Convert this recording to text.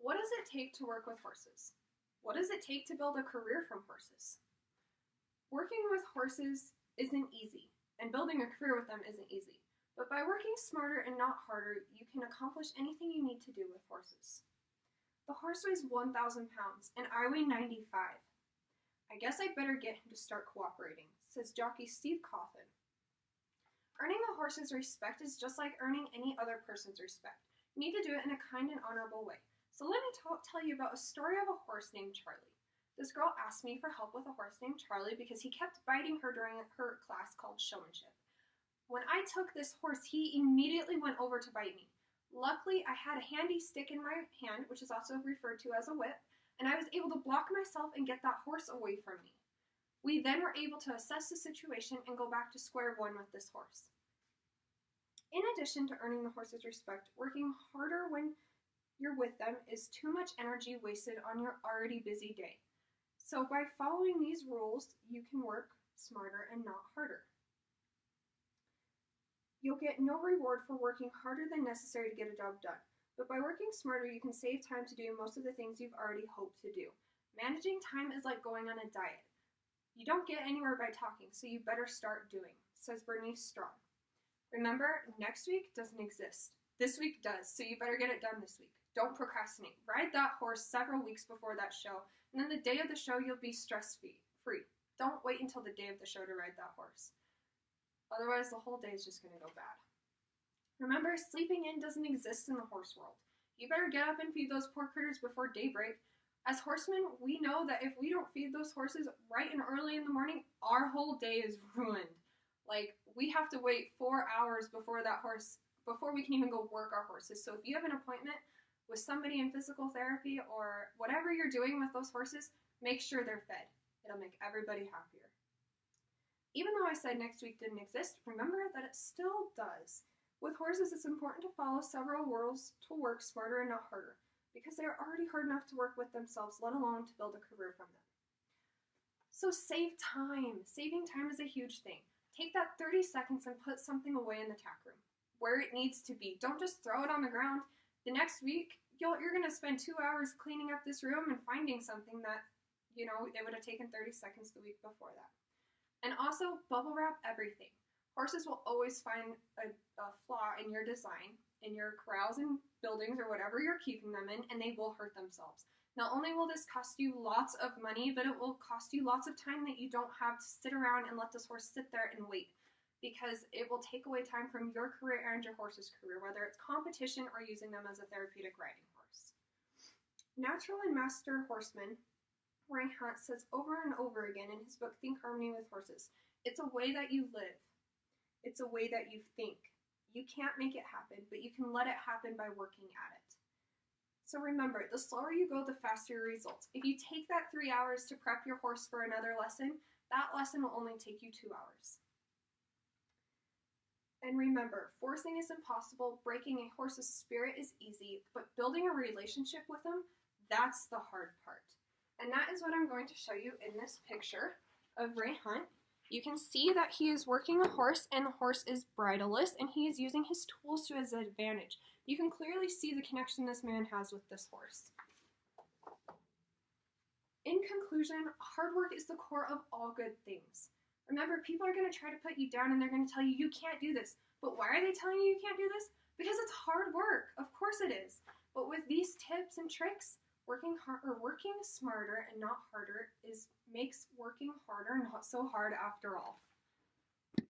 What does it take to work with horses? What does it take to build a career from horses? Working with horses isn't easy, and building a career with them isn't easy. But by working smarter and not harder, you can accomplish anything you need to do with horses. The horse weighs 1,000 pounds, and I weigh 95. I guess I better get him to start cooperating, says jockey Steve Cawthon. Earning a horse's respect is just like earning any other person's respect. You need to do it in a kind and honorable way. So let me tell you about a story of a horse named Charlie. This girl asked me for help with a horse named Charlie because he kept biting her during her class called showmanship. When I took this horse, he immediately went over to bite me. Luckily, I had a handy stick in my hand, which is also referred to as a whip, and I was able to block myself and get that horse away from me. We then were able to assess the situation and go back to square one with this horse. In addition to earning the horse's respect, working harder when you're with them is too much energy wasted on your already busy day. So by following these rules, you can work smarter and not harder. You'll get no reward for working harder than necessary to get a job done. But by working smarter, you can save time to do most of the things you've already hoped to do. Managing time is like going on a diet. You don't get anywhere by talking, so you better start doing, says Bernice Strong. Remember, next week doesn't exist. This week does, so you better get it done this week. Don't procrastinate. Ride that horse several weeks before that show, and then the day of the show, you'll be stress-free. Don't wait until the day of the show to ride that horse. Otherwise, the whole day is just going to go bad. Remember, sleeping in doesn't exist in the horse world. You better get up and feed those poor critters before daybreak. As horsemen, we know that if we don't feed those horses right and early in the morning, our whole day is ruined. Like, we have to wait 4 hours before we can even go work our horses. So if you have an appointment with somebody in physical therapy or whatever you're doing with those horses, make sure they're fed. It'll make everybody happier. Even though I said next week didn't exist, remember that it still does. With horses, it's important to follow several rules to work smarter and not harder, because they are already hard enough to work with themselves, let alone to build a career from them. So save time. Saving time is a huge thing. Take that 30 seconds and put something away in the tack room, where it needs to be. Don't just throw it on the ground. The next week, you're going to spend 2 hours cleaning up this room and finding something that, it would have taken 30 seconds the week before that. And also, bubble wrap everything. Horses will always find a flaw in your design, in your corrals and buildings or whatever you're keeping them in, and they will hurt themselves. Not only will this cost you lots of money, but it will cost you lots of time that you don't have to sit around and let this horse sit there and wait, because it will take away time from your career and your horse's career, whether it's competition or using them as a therapeutic riding horse. Natural and master horseman Ray Hunt says over and over again in his book, Think Harmony with Horses, it's a way that you live. It's a way that you think. You can't make it happen, but you can let it happen by working at it. So remember, the slower you go, the faster your results. If you take that 3 hours to prep your horse for another lesson, that lesson will only take you 2 hours. And remember, forcing is impossible, breaking a horse's spirit is easy, but building a relationship with them, that's the hard part. And that is what I'm going to show you in this picture of Ray Hunt. You can see that he is working a horse, and the horse is bridleless, and he is using his tools to his advantage. You can clearly see the connection this man has with this horse. In conclusion, hard work is the core of all good things. Remember, people are going to try to put you down, and they're going to tell you, you can't do this. But why are they telling you you can't do this? Because it's hard work. Of course it is. But with these tips and tricks, working smarter and not harder makes working harder not so hard after all.